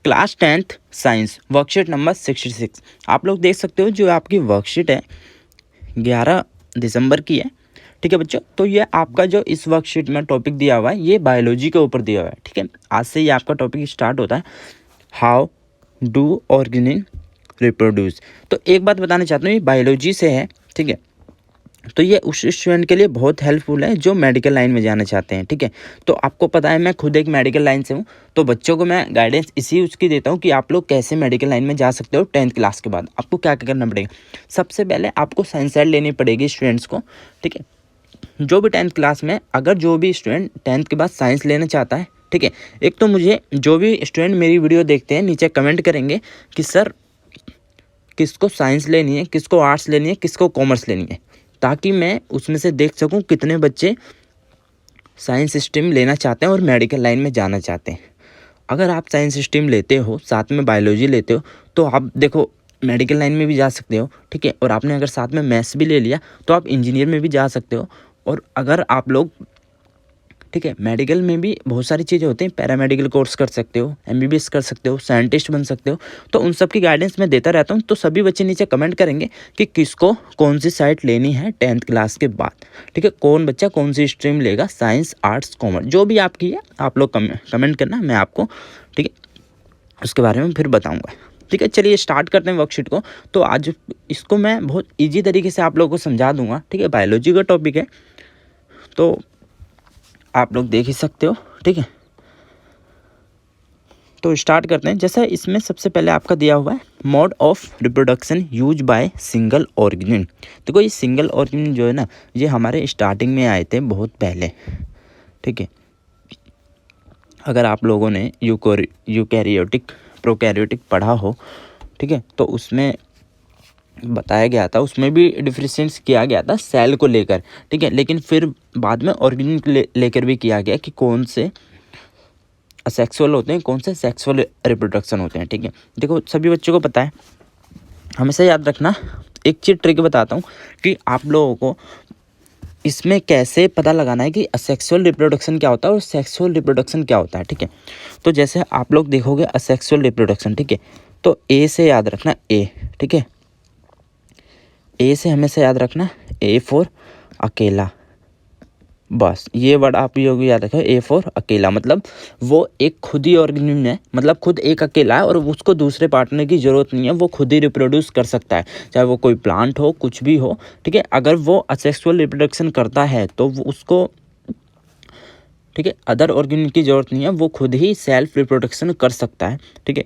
Class 10th science worksheet number 66। आप लोग देख सकते हो जो आपकी वर्कशीट है 11 दिसंबर की है। ठीक है बच्चों, तो ये आपका जो इस वर्कशीट में टॉपिक दिया हुआ है ये बायोलॉजी के ऊपर दिया हुआ है। ठीक है, आज से ये आपका टॉपिक स्टार्ट होता है, हाउ डू ऑर्गेनिन रिप्रोड्यूस। तो एक बात बताना चाहता हूँ, ये बायोलॉजी से है। ठीक है, तो ये उस स्टूडेंट के लिए बहुत हेल्पफुल है जो मेडिकल लाइन में जाना चाहते हैं। ठीक है, तो आपको पता है मैं खुद एक मेडिकल लाइन से हूँ, तो बच्चों को मैं गाइडेंस इसी उसकी देता हूँ कि आप लोग कैसे मेडिकल लाइन में जा सकते हो। 10th क्लास के बाद आपको क्या क्या करना पड़ेगा। सबसे पहले आपको साइंस साइड लेनी पड़ेगी स्टूडेंट्स को। ठीक है, जो भी 10th क्लास में अगर जो भी स्टूडेंट 10th के बाद साइंस लेना चाहता है, ठीक है, एक तो मुझे जो भी स्टूडेंट मेरी वीडियो देखते हैं नीचे कमेंट करेंगे कि सर किसको साइंस लेनी है, किसको आर्ट्स लेनी है, किसको कॉमर्स लेनी है, ताकि मैं उसमें से देख सकूं कितने बच्चे साइंस स्ट्रीम लेना चाहते हैं और मेडिकल लाइन में जाना चाहते हैं। अगर आप साइंस स्ट्रीम लेते हो साथ में बायोलॉजी लेते हो तो आप देखो मेडिकल लाइन में भी जा सकते हो। ठीक है, और आपने अगर साथ में मैथ्स भी ले लिया तो आप इंजीनियर में भी जा सकते हो। और अगर आप लोग, ठीक है, मेडिकल में भी बहुत सारी चीज़ें होती हैं, पैरामेडिकल कोर्स कर सकते हो, एमबीबीएस कर सकते हो, साइंटिस्ट बन सकते हो। तो उन सब की गाइडेंस मैं देता रहता हूँ। तो सभी बच्चे नीचे कमेंट करेंगे कि किसको कौन सी साइट लेनी है 10th क्लास के बाद। ठीक है, कौन बच्चा कौन सी स्ट्रीम लेगा, साइंस आर्ट्स कॉमर्स जो भी आपकी है, आप लोग कमेंट करना, मैं आपको ठीक है उसके बारे में फिर बताऊँगा। ठीक है, चलिए स्टार्ट करते हैं वर्कशीट को। तो आज इसको मैं बहुत ईजी तरीके से आप लोगों को समझा दूँगा। ठीक है, बायोलॉजी का टॉपिक है तो आप लोग देख ही सकते हो। ठीक है, तो स्टार्ट करते हैं। जैसा इसमें सबसे पहले आपका दिया हुआ है mode of reproduction use by single organism. देखो ये सिंगल ऑर्गेनिन जो है ना, ये हमारे स्टार्टिंग में आए थे बहुत पहले। ठीक है, अगर आप लोगों ने यूकैरियोटिक प्रोकैरियोटिक पढ़ा हो, ठीक है, तो उसमें बताया गया था, उसमें भी डिफरेंशिएट किया गया था सेल को लेकर। ठीक है, लेकिन फिर बाद में ऑर्गेनिन लेकर भी किया गया कि कौन से असेक्सुअल होते हैं, कौन से सेक्सुअल रिप्रोडक्शन होते हैं। ठीक है, देखो सभी बच्चों को पता है, हमेशा याद रखना। एक चीज़ ट्रिक बताता हूँ कि आप लोगों को इसमें कैसे पता लगाना है कि असेक्सुअल रिप्रोडक्शन क्या होता है और सेक्सुअल रिप्रोडक्शन क्या होता है। ठीक है, तो जैसे आप लोग देखोगे असेक्सुअल रिप्रोडक्शन, ठीक है, तो ए से याद रखना ए। ठीक है, ए से हमेशा याद रखना ए फॉर अकेला, बस ये वर्ड आप लोग याद रखें। ए फॉर अकेला मतलब वो एक खुद ही ऑर्गेनिज्म है, मतलब खुद एक अकेला है और उसको दूसरे पार्टनर की ज़रूरत नहीं है, वो खुद ही रिप्रोड्यूस कर सकता है, चाहे वो कोई प्लांट हो, कुछ भी हो। ठीक है, अगर वो असेक्सुअल रिप्रोडक्शन करता है तो वो उसको, ठीक है, अदर ऑर्गेनिज्म की ज़रूरत नहीं है, वो खुद ही सेल्फ रिप्रोडक्शन कर सकता है। ठीक है,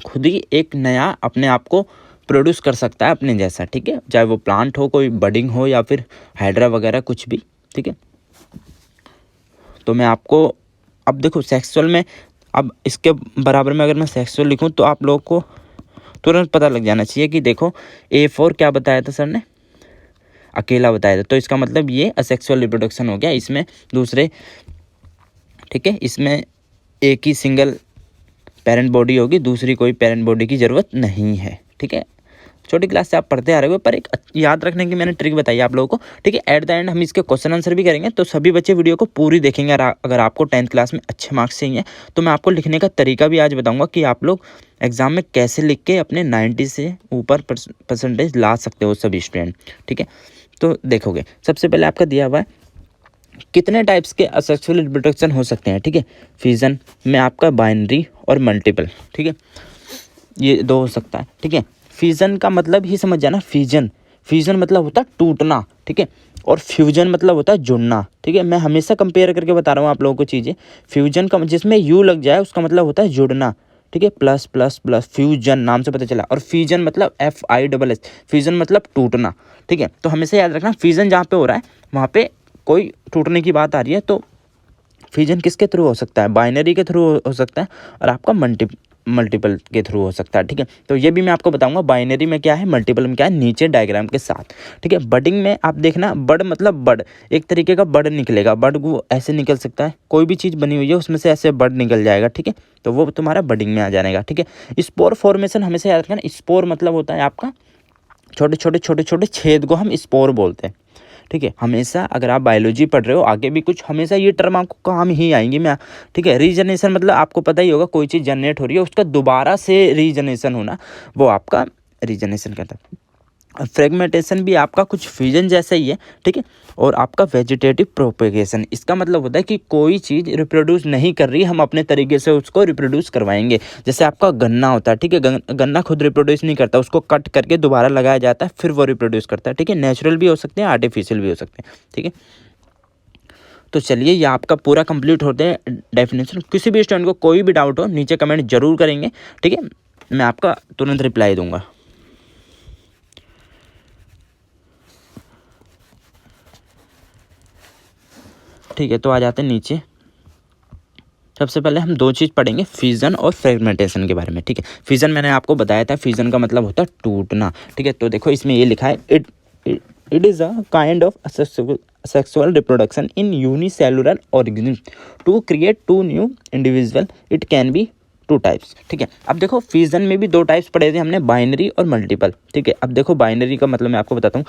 खुद ही एक नया अपने आप को प्रोड्यूस कर सकता है अपने जैसा। ठीक है, चाहे वो प्लांट हो, कोई बडिंग हो या फिर हाइड्रा वगैरह कुछ भी। ठीक है, तो मैं आपको अब देखो सेक्सुअल में, अब इसके बराबर में अगर मैं सेक्सुअल लिखूं तो आप लोगों को तुरंत पता लग जाना चाहिए कि देखो ए फॉर क्या बताया था सर ने, अकेला बताया था, तो इसका मतलब ये असेक्सुअल रिप्रोडक्शन हो गया इसमें दूसरे। ठीक है, इसमें एक ही सिंगल पेरेंट बॉडी होगी, दूसरी कोई पेरेंट बॉडी की ज़रूरत नहीं है। ठीक है, छोटी क्लास से आप पढ़ते आ रहे हो, पर एक याद रखने की मैंने ट्रिक बताई आप लोगों को। ठीक है, एट द एंड हम इसके क्वेश्चन आंसर भी करेंगे, तो सभी बच्चे वीडियो को पूरी देखेंगे। अगर आपको 10th क्लास में अच्छे मार्क्स चाहिए तो मैं आपको लिखने का तरीका भी आज बताऊंगा कि आप लोग एग्जाम में कैसे लिख के अपने 90 से ऊपर परसेंटेज ला सकते हो सभी स्टूडेंट। ठीक है, तो देखोगे सबसे पहले आपका दिया हुआ है कितने टाइप्स के असेक्सुअल रिप्रोडक्शन हो सकते हैं। ठीक है, फ्यूजन में आपका बाइनरी और मल्टीपल, ठीक है, ये दो हो सकता है। ठीक है, फ्यूजन का मतलब ही समझ जाना, फ्यूजन मतलब होता है टूटना। ठीक है, और फ्यूजन मतलब होता है जुड़ना। ठीक है, मैं हमेशा कंपेयर करके बता रहा हूँ आप लोगों को चीज़ें। फ्यूजन का जिसमें यू लग जाए उसका मतलब होता है जुड़ना। ठीक है, प्लस प्लस प्लस फ्यूजन नाम से पता चला। और फ्यूजन मतलब FISS, फ्यूजन मतलब टूटना। ठीक है, तो हमेशा याद रखना फ्यूजन जहाँ पे हो रहा है वहाँ पे कोई टूटने की बात आ रही है, तो फ्यूजन किसके थ्रू हो सकता है, बाइनरी के थ्रू हो सकता है, और आपका मल्टीपल के थ्रू हो सकता है। ठीक है, तो ये भी मैं आपको बताऊंगा बाइनरी में क्या है, मल्टीपल में क्या है, नीचे डायग्राम के साथ। ठीक है, बडिंग में आप देखना, बड मतलब बड, एक तरीके का बड निकलेगा, बड वो ऐसे निकल सकता है, कोई भी चीज़ बनी हुई है उसमें से ऐसे बड निकल जाएगा। ठीक है, तो वो तुम्हारा बडिंग में आ जाएगा। ठीक है, स्पोर फॉर्मेशन हमेशा याद रखना, स्पोर मतलब होता है आपका छोटे छोटे छेद को हम स्पोर बोलते हैं। ठीक है। हमेशा अगर आप बायोलॉजी पढ़ रहे हो, आगे भी कुछ, हमेशा ये टर्म आपको काम ही आएंगी। मैं ठीक है। रीजनरेशन मतलब आपको पता ही होगा, कोई चीज़ जनरेट हो रही है उसका दोबारा से रीजनरेशन होना, वो आपका रीजनरेशन कहता है। फ्रेगमेंटेशन भी आपका कुछ फ्यूजन जैसा ही है, ठीक है। और आपका वेजिटेटिव प्रोपेगेशन, इसका मतलब होता है कि कोई चीज़ रिप्रोड्यूस नहीं कर रही, हम अपने तरीके से उसको रिप्रोड्यूस करवाएंगे। जैसे आपका गन्ना होता है, ठीक है। गन्ना खुद रिप्रोड्यूस नहीं करता, उसको कट करके दोबारा लगाया जाता है, फिर वो रिप्रोड्यूस करता है, ठीक है। नेचुरल भी हो सकते हैं, आर्टिफिशियल भी हो सकते हैं, ठीक है। तो चलिए, ये आपका पूरा कंप्लीट होते हैं डेफिनेशन। किसी भी स्टूडेंट को कोई भी डाउट हो नीचे कमेंट जरूर करेंगे, ठीक है। मैं आपका तुरंत रिप्लाई दूंगा। ठीक है, तो आ जाते हैं नीचे। सबसे पहले हम दो चीज़ पढ़ेंगे, फिजन और फ्रेगमेंटेशन के बारे में, ठीक है। फिजन मैंने आपको बताया था, फिजन का मतलब होता है टूटना, ठीक है। तो देखो इसमें ये लिखा है, it is a kind of sexual reproduction in unicellular organism to create two new individual. It can be two types, ठीक है। अब देखो फिजन में भी दो टाइप्स पढ़े थे हमने, बाइनरी और मल्टीपल, ठीक है। अब देखो बाइनरी का मतलब मैं आपको बताता हूँ,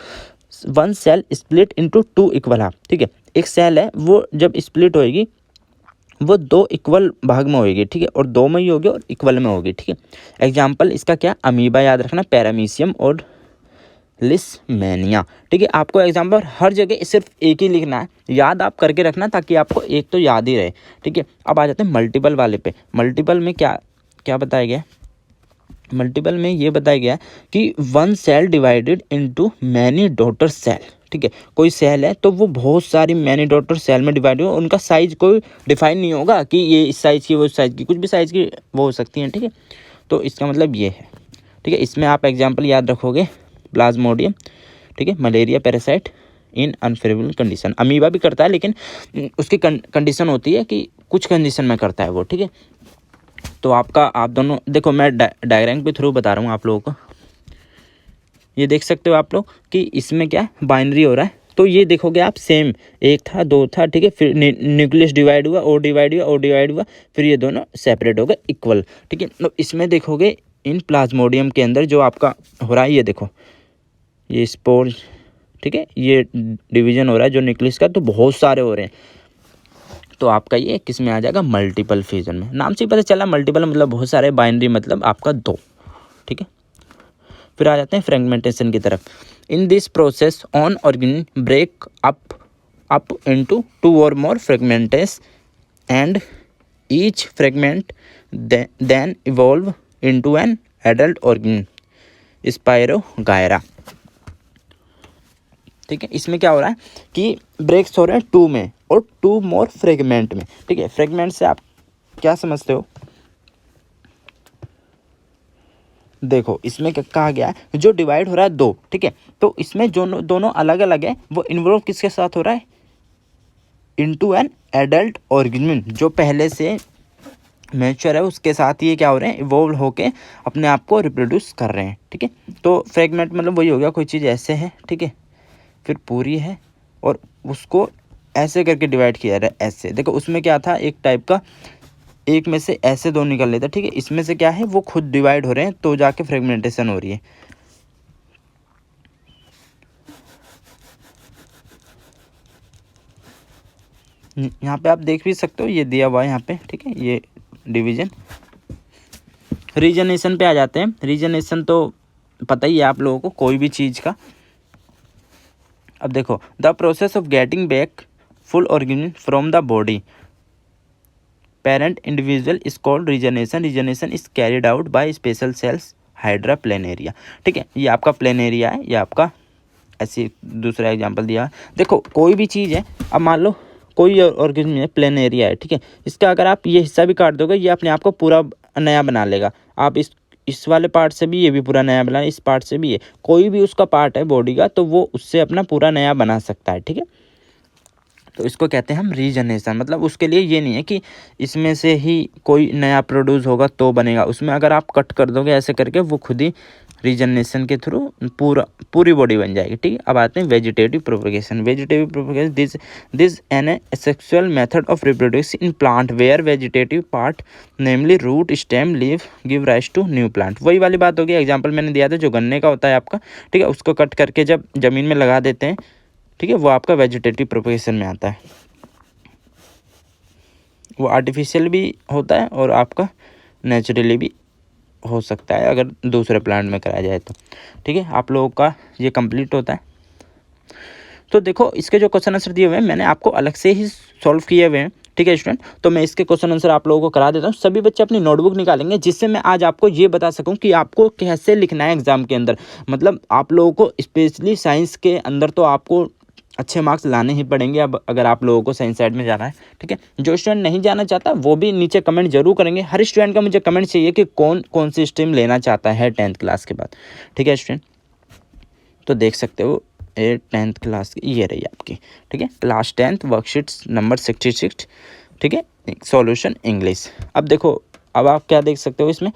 one cell split into two equal half, ठीक है। एक सेल है, वो जब स्प्लिट होएगी वो दो इक्वल भाग में होगी, ठीक है। और दो में ही होगी और इक्वल में होगी, ठीक है। एग्जाम्पल इसका क्या, अमीबा याद रखना, पैरामीशियम और लिस्मेनिया, ठीक है। आपको एग्जाम्पल हर जगह सिर्फ एक ही लिखना है, याद आप करके रखना ताकि आपको एक तो याद ही रहे, ठीक है। अब आ जाते हैं मल्टीपल वाले पे। मल्टीपल में क्या क्या बताया गया, मल्टीपल में ये बताया गया कि one cell divided into many daughter cell, ठीक है। कोई सेल है तो वो बहुत सारी मैनी डॉटर सेल में डिवाइड हो, उनका साइज कोई डिफाइन नहीं होगा कि ये इस साइज़ की वो इस साइज़ की, कुछ भी साइज़ की वो हो सकती हैं, ठीक है। तो इसका मतलब ये है, ठीक है। इसमें आप एग्जांपल याद रखोगे, प्लाज्मोडियम, ठीक है, मलेरिया पैरासाइट इन अनफेवरेबल कंडीशन। अमीबा भी करता है लेकिन उसकी कंडीशन होती है कि कुछ कंडीशन में करता है वो, ठीक है। तो आपका आप दोनों देखो, मैं डायग्राम के थ्रू बता रहा हूँ आप लोगों को। ये देख सकते हो आप लोग कि इसमें क्या बाइनरी हो रहा है, तो ये देखोगे आप सेम, एक था दो था, ठीक है। फिर न्यूक्लियस डिवाइड हुआ, ओ डिवाइड हुआ, ओ डिवाइड हुआ, फिर ये दोनों सेपरेट हो गए इक्वल, ठीक है। तो इसमें देखोगे इन प्लाज्मोडियम के अंदर जो आपका हो रहा है, ये देखो ये स्पोर, ठीक है, ये डिवीजन हो रहा है जो न्यूक्लियस का, तो बहुत सारे हो रहे हैं। तो आपका ये किस में आ जाएगा, मल्टीपल फ्यूजन में। नाम से ही पता चला मल्टीपल मतलब बहुत सारे, बाइनरी मतलब आपका दो, ठीक है। फिर आ जाते हैं फ्रेगमेंटेशन की तरफ। In this process on organism break up into two or more fragments and each fragment then evolve into an adult organism spirogyra, ठीक है। इसमें क्या हो रहा है कि ब्रेक्स हो रहे हैं टू में और टू मोर फ्रेगमेंट में, ठीक है। फ्रेगमेंट से आप क्या समझते हो, देखो इसमें क्या कहा गया है, जो डिवाइड हो रहा है दो, ठीक है। तो इसमें जो दोनों अलग अलग है, वो इन्वॉल्व किसके साथ हो रहा है, इनटू एन एडल्ट ऑर्गेनिज्म, जो पहले से मैच्योर है उसके साथ ये क्या हो रहे हैं, इवॉल्व होके अपने आप को रिप्रोड्यूस कर रहे हैं, ठीक है। तो फ्रेगमेंट मतलब वही हो गया, कोई चीज़ ऐसे है, ठीक है, फिर पूरी है और उसको ऐसे करके डिवाइड किया जा रहा है, ऐसे। देखो उसमें क्या था, एक टाइप का, एक में से ऐसे दो निकल लेता, ठीक है। इसमें से क्या है, वो खुद डिवाइड हो रहे हैं तो जाके फ्रेगमेंटेशन हो रही है। यहाँ पे आप देख भी सकते हो, ये दिया हुआ है यहाँ पे, ठीक है, ये डिवीजन। रीजनेशन पे आ जाते हैं। रीजनेशन तो पता ही है आप लोगों को, कोई भी चीज़ का। अब देखो, the process of getting back full organism from the body parent individual is called regeneration. Regeneration is carried out by special cells hydra planaria, ठीक है। ये आपका प्लेनेरिया है, ये आपका ऐसे दूसरा एग्जांपल दिया। देखो कोई भी चीज़ है, अब मान लो कोई ऑर्गेनिज्म है, प्लेनेरिया है, ठीक है। इसका अगर आप ये हिस्सा भी काट दोगे, ये अपने आप को पूरा नया बना लेगा। आप इस वाले पार्ट से भी ये भी पूरा नया बना, इस पार्ट से भी ये, कोई भी उसका पार्ट है बॉडी का, तो वो उससे अपना पूरा नया बना सकता है, ठीक है। तो इसको कहते हैं हम रीजनेशन। मतलब उसके लिए ये नहीं है कि इसमें से ही कोई नया प्रोड्यूस होगा तो बनेगा, उसमें अगर आप कट कर दोगे ऐसे करके, वो खुद ही रीजनेशन के थ्रू पूरी बॉडी बन जाएगी, ठीक है। अब आते हैं vegetative propagation. Vegetative propagation this an asexual method of reproduction in plant where vegetative part namely root stem leave give rise to new plant. वही वाली बात होगी, एग्जाम्पल मैंने दिया था जो गन्ने का होता है आपका, ठीक है, उसको कट करके जब ज़मीन में लगा देते हैं ठीक है, वो आपका वेजिटेटिव प्रोपेगेशन में आता है। वो आर्टिफिशियल भी होता है और आपका नेचुरली भी हो सकता है अगर दूसरे प्लांट में कराया जाए तो। ठीक है, आप लोगों का ये कंप्लीट होता है। तो देखो इसके जो क्वेश्चन आंसर दिए हुए हैं मैंने आपको अलग से ही सॉल्व किए हुए हैं। ठीक है स्टूडेंट, तो मैं इसके क्वेश्चन आंसर आप लोगों को करा देता हूँ। सभी बच्चे अपनी नोटबुक निकालेंगे जिससे मैं आज आपको ये बता सकूँ कि आपको कैसे लिखना है एग्जाम के अंदर। मतलब आप लोगों को स्पेशली साइंस के अंदर तो आपको अच्छे मार्क्स लाने ही पड़ेंगे अब अगर आप लोगों को साइंस साइड में जाना है। ठीक है, जो स्टूडेंट नहीं जाना चाहता वो भी नीचे कमेंट जरूर करेंगे। हर स्टूडेंट का मुझे कमेंट चाहिए कि कौन कौन सी स्ट्रीम लेना चाहता है 10th क्लास के बाद। ठीक है स्टूडेंट, तो देख सकते हो ये 10th क्लास की ये रही आपकी। ठीक है, क्लास 10th वर्कशीट्स नंबर 66। ठीक है, सॉल्यूशन इंग्लिश। अब देखो, अब आप क्या देख सकते हो इसमें,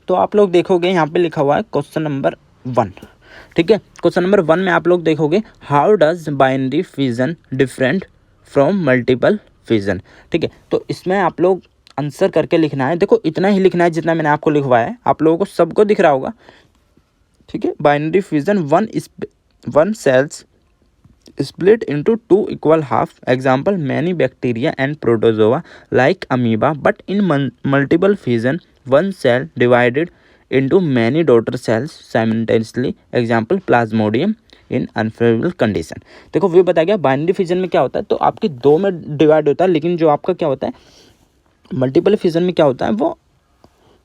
तो आप लोग देखोगे यहाँ पे लिखा हुआ है क्वेश्चन नंबर 1। ठीक है, क्वेश्चन नंबर 1 में आप लोग देखोगे how does binary fission different from multiple fission. ठीक है, तो इसमें आप लोग आंसर करके लिखना है। देखो इतना ही लिखना है जितना मैंने आपको लिखवाया है, आप लोगों को सबको दिख रहा होगा। ठीक है, binary fission one cells split into two equal half. Example, many bacteria and protozoa like amoeba, but in multiple fission one cell divided into many daughter cells simultaneously. Example, plasmodium in unfavourable condition. देखो वो बताया गया binary fission में क्या होता है, तो आपकी दो में डिवाइड होता है, लेकिन जो आपका क्या होता है मल्टीपल फिजन में क्या होता है वो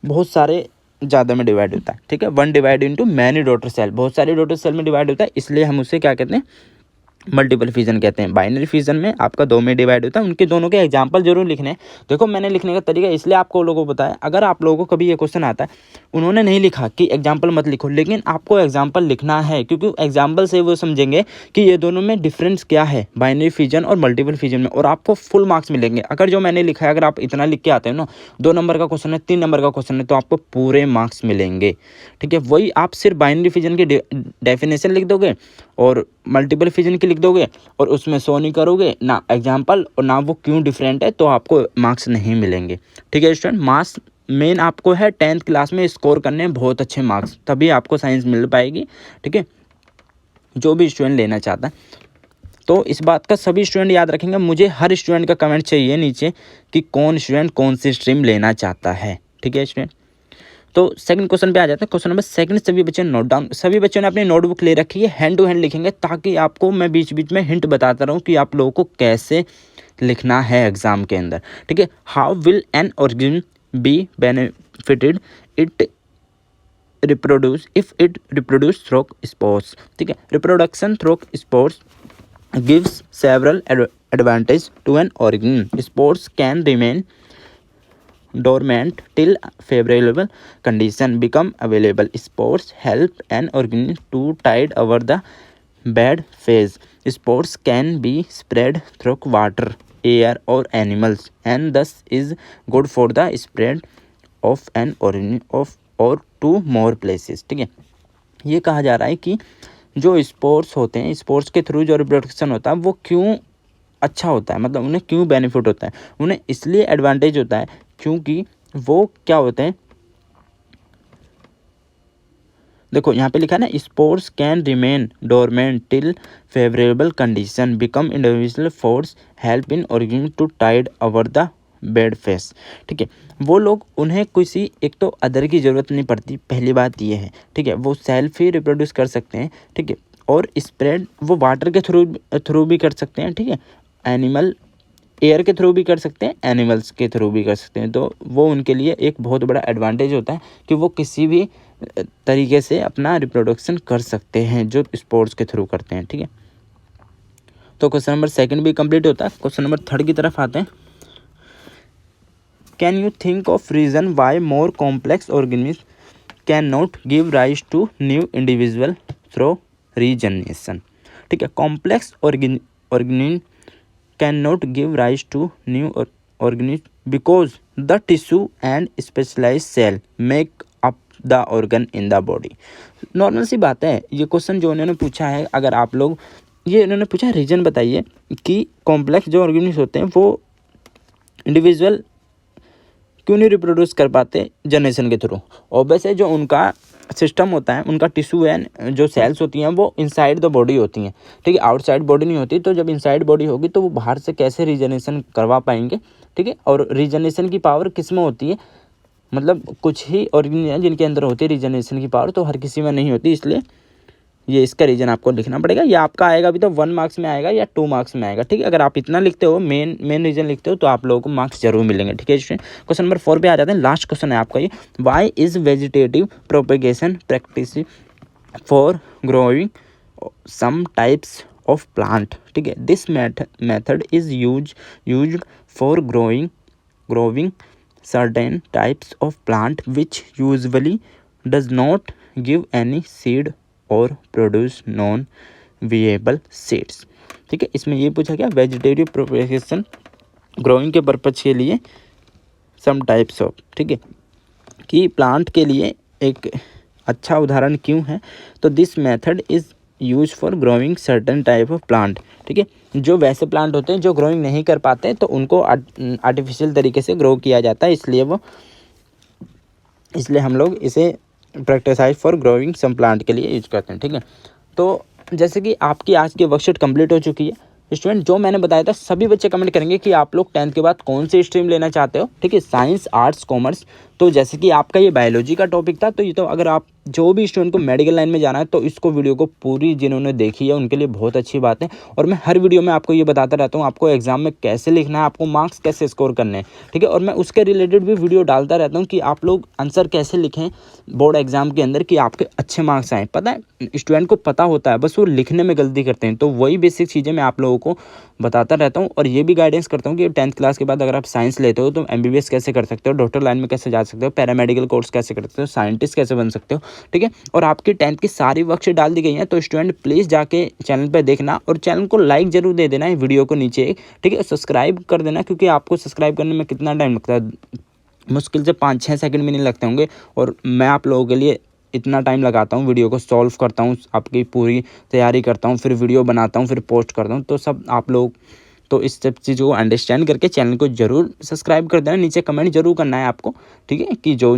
बहुत सारे ज़्यादा में डिवाइड होता है। ठीक है, one divide into many daughter cell, बहुत सारे डॉटर सेल में डिवाइड होता है, इसलिए हम उसे क्या कहते हैं मल्टीपल फिजन कहते हैं। बाइनरी फिजन में आपका दो में डिवाइड होता है। उनके दोनों के एग्जांपल जरूर लिखने हैं। देखो मैंने लिखने का तरीका इसलिए आपको लोगों को बताया, अगर आप लोगों को कभी ये क्वेश्चन आता है, उन्होंने नहीं लिखा कि एग्जाम्पल मत लिखो, लेकिन आपको एग्जाम्पल लिखना है, क्योंकि एग्जाम्पल से वो समझेंगे कि ये दोनों में डिफरेंस क्या है बाइनरी फिजन और मल्टीपल फिजन में, और आपको फुल मार्क्स मिलेंगे। अगर जो मैंने लिखा है अगर आप इतना लिख के आते हो ना, 2 नंबर का क्वेश्चन है, 3 नंबर का क्वेश्चन है, तो आपको पूरे मार्क्स मिलेंगे। ठीक है, वही आप सिर्फ बाइनरी फिजन की डेफिनेशन लिख दोगे और मल्टीपल फिजन की लिख दोगे और उसमें शो नहीं करोगे ना एग्जाम्पल और ना वो क्यों डिफरेंट है, तो आपको मार्क्स नहीं मिलेंगे। ठीक है स्टूडेंट, मार्क्स मेन आपको है 10th क्लास में स्कोर करने हैं बहुत अच्छे मार्क्स, तभी आपको साइंस मिल पाएगी। ठीक है, जो भी स्टूडेंट लेना चाहता है, तो इस बात का सभी स्टूडेंट याद रखेंगे। मुझे हर स्टूडेंट का कमेंट चाहिए नीचे कि कौन स्टूडेंट कौन सी स्ट्रीम लेना चाहता है। ठीक है स्टूडेंट, तो सेकंड क्वेश्चन पे आ जाते हैं। क्वेश्चन नंबर सेकंड सभी बच्चे नोट डाउन, सभी बच्चों ने अपनी नोटबुक ले रखी है, हैंड टू हैंड लिखेंगे, ताकि आपको मैं बीच बीच में हिंट बताता रहूं कि आप लोगों को कैसे लिखना है एग्जाम के अंदर। ठीक है, how will an organism be benefited it reproduce if it reproduce through spores. ठीक है, reproduction through spores gives several advantage to an organism. Spores can remain dormant till favorable condition become available. Spores help an organism to tide over the bad phase. Spores can be spread through water, air or animals, and thus is good for the spread of an organism of or to more places. ठीक है, ये कहा जा रहा है कि जो spores होते हैं, स्पोर्स के थ्रू जो रिप्रोडक्शन होता है वो क्यों अच्छा होता है, मतलब उन्हें क्यों बेनिफिट होता है, उन्हें इसलिए एडवांटेज होता है क्योंकि वो क्या होते हैं, देखो यहाँ पे लिखा है ना, spores can remain dormant till favourable condition become individual force help in organism to tide over the bad face. ठीक है, वो लोग उन्हें किसी एक तो अदर की ज़रूरत नहीं पड़ती, पहली बात ये है। ठीक है, वो सेल्फ ही रिप्रोड्यूस कर सकते हैं। ठीक है, और स्प्रेड वो वाटर के थ्रू भी कर सकते हैं। ठीक है, एनिमल एयर के थ्रू भी कर सकते हैं, एनिमल्स के थ्रू भी कर सकते हैं, तो वो उनके लिए एक बहुत बड़ा एडवांटेज होता है कि वो किसी भी तरीके से अपना रिप्रोडक्शन कर सकते हैं जो स्पोर्ट्स के थ्रू करते हैं। ठीक है, तो क्वेश्चन नंबर सेकंड भी कंप्लीट होता है। क्वेश्चन नंबर थर्ड की तरफ आते हैं। Can you think of reason why more complex organism can not give rise to new individual through regeneration. ठीक है, complex organism cannot give rise to new organism because the tissue and specialized cell make up the organ in the body. Normal सी बात है, ये question जो उन्होंने पूछा है, अगर आप लोग ये उन्होंने पूछा रीजन बताइए कि कॉम्प्लेक्स जो ऑर्गेनिज्म होते हैं वो इंडिविजुअल क्यों नहीं रिप्रोड्यूस कर पाते जनरेशन के थ्रू। ऑब्वियस है जो उनका सिस्टम होता है, उनका टिश्यू है, जो सेल्स होती हैं वो इनसाइड द बॉडी होती हैं, ठीक है, आउटसाइड बॉडी नहीं होती। तो जब इनसाइड बॉडी होगी तो वो बाहर से कैसे रीजनरेशन करवा पाएंगे, ठीक है। और रीजनरेशन की पावर किस में होती है, मतलब कुछ ही ऑर्गेनिज्म हैं जिनके अंदर होती है रीजनरेशन की पावर, तो हर किसी में नहीं होती, इसलिए ये इसका रीजन आपको लिखना पड़ेगा। ये आपका आएगा अभी तो 1 मार्क्स में आएगा या 2 मार्क्स में आएगा, ठीक है। अगर आप इतना लिखते हो, मेन रीजन लिखते हो, तो आप लोगों को मार्क्स जरूर मिलेंगे, ठीक है स्टूडेंट। क्वेश्चन नंबर 4 पे आ जाते हैं। लास्ट क्वेश्चन है आपका ये, why is vegetative propagation practice for growing some types of plant, ठीक है। This method is used for growing certain types of plant which usually does not give any seed or produce non-viable seeds, ठीक है। इसमें ये पूछा गया vegetative propagation growing के purpose के लिए सम टाइप्स ऑफ, ठीक है, कि प्लांट के लिए एक अच्छा उदाहरण क्यों है, तो this method is use for growing certain type of plant, ठीक है। जो वैसे प्लांट होते हैं जो ग्रोइंग नहीं कर पाते तो उनको आर्टिफिशियल तरीके से ग्रो किया जाता है, इसलिए हम लोग इसे प्रैक्टिसाइज फॉर ग्रोइंग सम प्लांट के लिए यूज करते हैं, ठीक है। तो जैसे कि आपकी आज की वर्कशीट कंप्लीट हो चुकी है स्टूडेंट, जो मैंने बताया था सभी बच्चे कमेंट करेंगे कि आप लोग 10th के बाद कौन सी स्ट्रीम लेना चाहते हो, ठीक है, साइंस, आर्ट्स, कॉमर्स। तो जैसे कि आपका ये बायोलॉजी का टॉपिक था, तो ये तो अगर आप जो भी स्टूडेंट को मेडिकल लाइन में जाना है तो इसको वीडियो को पूरी जिन्होंने देखी है उनके लिए बहुत अच्छी बात है। और मैं हर वीडियो में आपको ये बताता रहता हूँ आपको एग्जाम में कैसे लिखना है, आपको मार्क्स कैसे स्कोर करने हैं, ठीक है। और मैं उसके रिलेटेड भी वीडियो डालता रहता हूँ कि आप लोग आंसर कैसे लिखें बोर्ड एग्जाम के अंदर कि आपके अच्छे मार्क्स आएँ। पता है स्टूडेंट को पता होता है, बस वो लिखने में गलती करते हैं। तो वही बेसिक चीज़ें मैं आप लोगों को बताता रहता हूँ और ये भी गाइडेंस करता हूँ कि 10th क्लास के बाद अगर आप साइंस लेते हो तो MBBS कैसे कर सकते हो, डॉक्टर लाइन में कैसे जा सकते हो, पैरामेडिकल कोर्स कैसे कर सकते हो, साइंटिस्ट कैसे बन सकते हो, ठीक है। और आपकी 10th की सारी वर्कशीट डाल दी गई हैं, तो स्टूडेंट प्लीज़ जाके चैनल पर देखना और चैनल को लाइक जरूर दे देना है वीडियो को नीचे, ठीक है। सब्सक्राइब कर देना, क्योंकि आपको सब्सक्राइब करने में कितना टाइम लगता है, मुश्किल से 5-6 सेकंड भी नहीं लगते होंगे। और मैं आप लोगों के लिए इतना टाइम लगाता हूँ, वीडियो को सॉल्व करता हूँ, आपकी पूरी तैयारी करता हूँ, फिर वीडियो बनाता हूँ, फिर पोस्ट करता हूँ। तो सब आप लोग तो इस सब चीज़ों को अंडरस्टैंड करके चैनल को जरूर सब्सक्राइब कर देना, नीचे कमेंट जरूर करना है आपको, ठीक है, कि जो